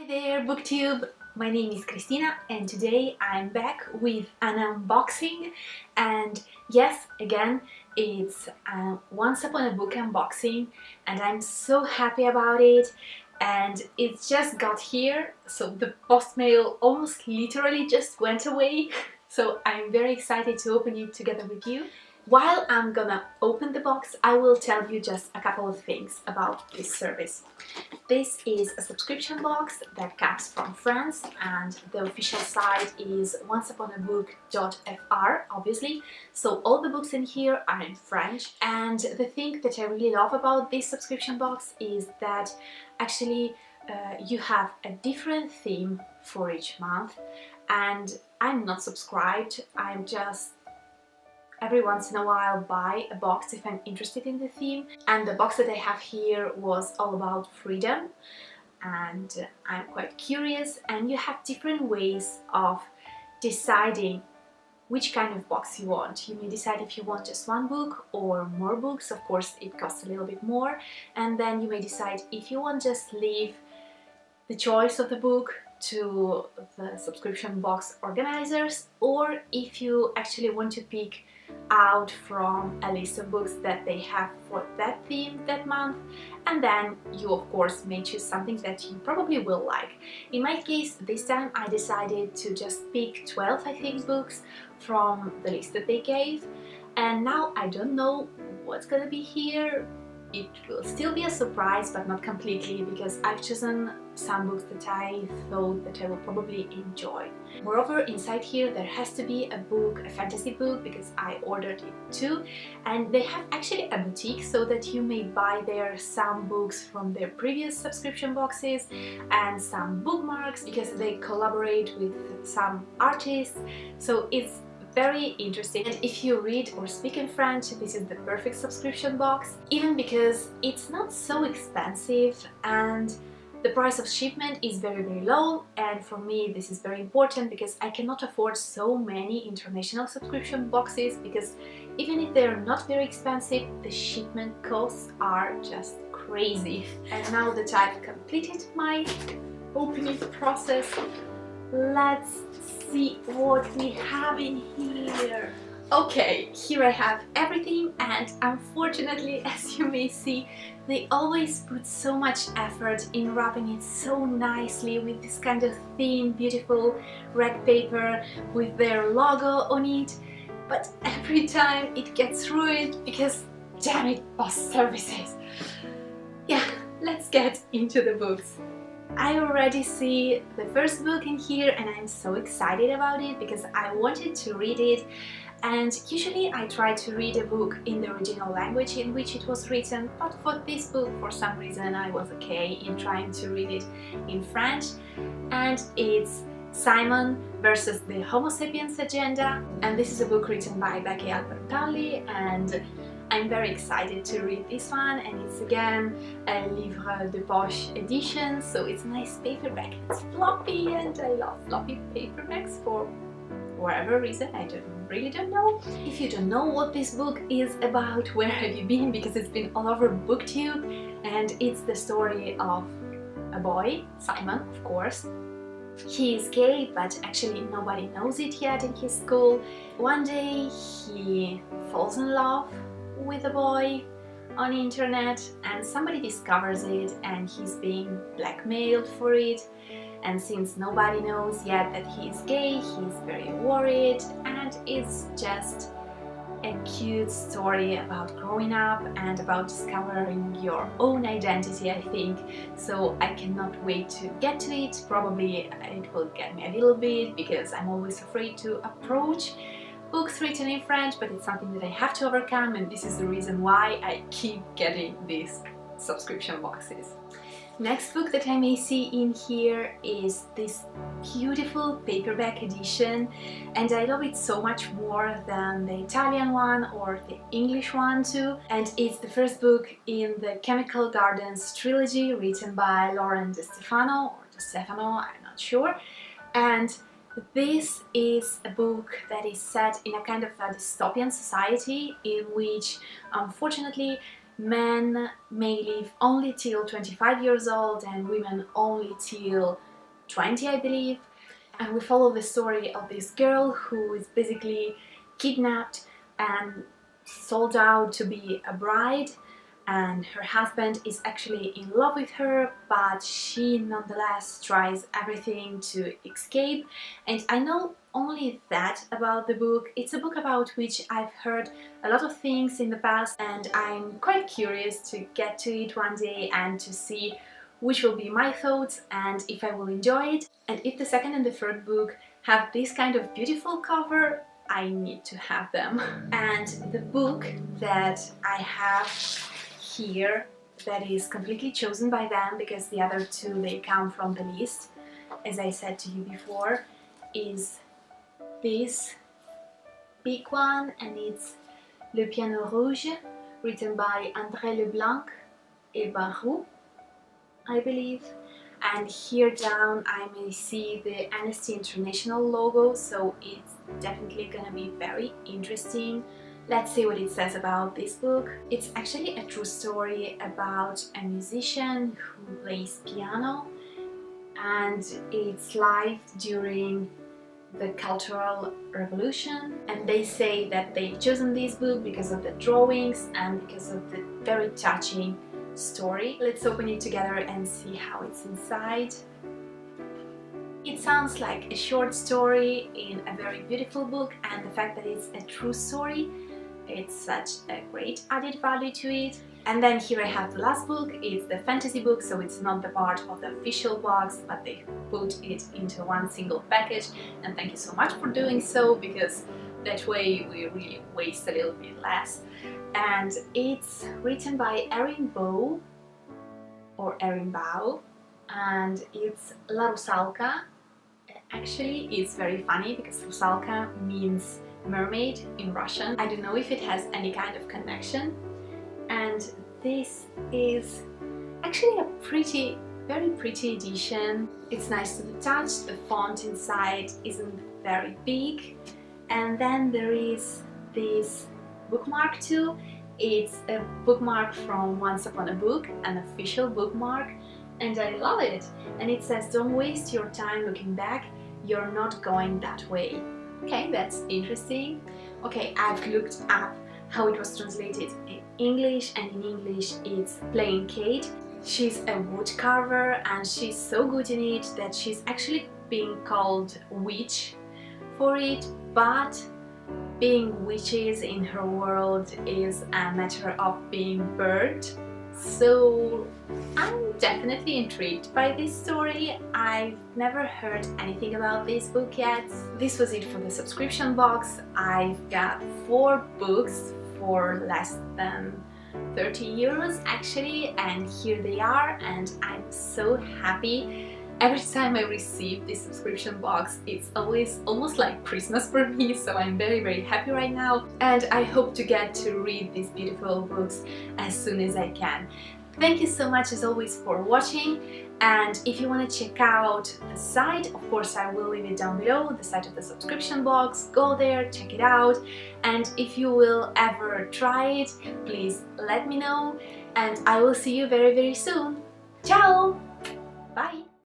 there, BookTube! My name is Christina and today I'm back with an unboxing, and yes, again, it's Once Upon a Book unboxing, and I'm so happy about it. And it just got here, so the post mail almost literally just went away. So I'm very excited to open it together with you. While I'm gonna open the box, I will tell you just a couple of things about this service. This is a subscription box that comes from France, and the official site is onceuponabook.fr, obviously, so all the books in here are in French. And the thing that I really love about this subscription box is that actually you have a different theme for each month, and I'm not subscribed, I'm just every once in a while buy a box if I'm interested in the theme. And the box that I have here was all about freedom, and I'm quite curious, and you have different ways of deciding which kind of box you want. You may decide if you want just one book or more books. Of course, it costs a little bit more. And then you may decide if you want just leave the choice of the book to the subscription box organizers, or if you actually want to pick out from a list of books that they have for that theme that month, and then you of course may choose something that you probably will like. In my case, this time I decided to just pick 12, I think, books from the list that they gave, and now I don't know what's gonna be here. It will still be a surprise, but not completely, because I've chosen some books that I thought that I will probably enjoy. Moreover, inside here there has to be a book, a fantasy book, because I ordered it too, and they have actually a boutique so that you may buy there some books from their previous subscription boxes and some bookmarks, because they collaborate with some artists, so it's very interesting. And if you read or speak in French, this is the perfect subscription box, even because it's not so expensive and the price of shipment is very low. And for me this is very important, because I cannot afford so many international subscription boxes, because even if they're not very expensive, the shipment costs are just crazy. And now that I've completed my opening process, let's see what we have in here. Okay, here I have everything, and unfortunately, as you may see, they always put so much effort in wrapping it so nicely with this kind of thin, beautiful rag paper with their logo on it, but every time it gets ruined because, damn it, post services. Yeah, let's get into the books. I already see the first book in here, and I'm so excited about it because I wanted to read it, and usually I try to read a book in the original language in which it was written, but for this book, for some reason, I was okay in trying to read it in French. And it's Simon versus the Homo sapiens agenda, and this is a book written by Becky Albertalli, and I'm very excited to read this one. And it's again a livre de poche edition, so it's a nice paperback. It's floppy, and I love floppy paperbacks for whatever reason, I really don't know. If you don't know what this book is about, where have you been? Because it's been all over BookTube, and it's the story of a boy, Simon, of course. He is gay, but actually nobody knows it yet in his school. One day he falls in love with a boy on the internet, and somebody discovers it, and he's being blackmailed for it. And since nobody knows yet that he is gay, he's very worried, and it's just a cute story about growing up and about discovering your own identity, I think. So I cannot wait to get to it. Probably it will get me a little bit, because I'm always afraid to approach books written in French, but it's something that I have to overcome, and this is the reason why I keep getting these subscription boxes. Next book that I may see in here is this beautiful paperback edition, and I love it so much more than the Italian one or the English one too. And it's the first book in the Chemical Gardens trilogy, written by Lauren De Stefano, or De Stefano, I'm not sure. And this is a book that is set in a kind of a dystopian society in which, unfortunately, men may live only till 25 years old and women only till 20, I believe, and we follow the story of this girl who is basically kidnapped and sold out to be a bride, and her husband is actually in love with her, but she nonetheless tries everything to escape. And I know only that about the book. It's a book about which I've heard a lot of things in the past, and I'm quite curious to get to it one day and to see which will be my thoughts and if I will enjoy it. And if the second and the third book have this kind of beautiful cover, I need to have them. And the book that I have here, that is completely chosen by them because the other two they come from the list, as I said to you before, is this big one, and it's Le Piano Rouge, written by André Leblanc et Barou, I believe. And here down I may see the Amnesty International logo, so it's definitely gonna be very interesting. Let's see what it says about this book. It's actually a true story about a musician who plays piano, and it's life during the Cultural Revolution. And they say that they've chosen this book because of the drawings and because of the very touching story. Let's open it together and see how it's inside. It sounds like a short story in a very beautiful book, and the fact that it's a true story, it's such a great added value to it. And then here I have the last book. It's the fantasy book, so it's not the part of the official box, but they put it into one single package, and thank you so much for doing so, because that way we really waste a little bit less. And it's written by Erin Bow, or Erin Bow, and it's La Rusalka. Actually, it's very funny because Rusalka means mermaid in Russian. I don't know if it has any kind of connection. And this is actually a very pretty edition. It's nice to the touch. The font inside isn't very big. And then there is this bookmark too. It's a bookmark from Once Upon a Book, an official bookmark, and I love it. And it says, "Don't waste your time looking back, you're not going that way." Okay, that's interesting. Okay, I've looked up how it was translated in English, and in English it's Plain Kate. She's a wood carver and she's so good in it that she's actually being called witch for it, but being witches in her world is a matter of being burned. So I'm definitely intrigued by this story. I've never heard anything about this book yet. This was it for the subscription box. I've got 4 books for less than 30 euros actually, and here they are, and I'm so happy. Every time I receive this subscription box, it's always almost like Christmas for me, so I'm very happy right now, and I hope to get to read these beautiful books as soon as I can. Thank you so much as always for watching, and if you want to check out the site, of course I will leave it down below, the site of the subscription box. Go there, check it out, and if you will ever try it, please let me know, and I will see you very soon. Ciao!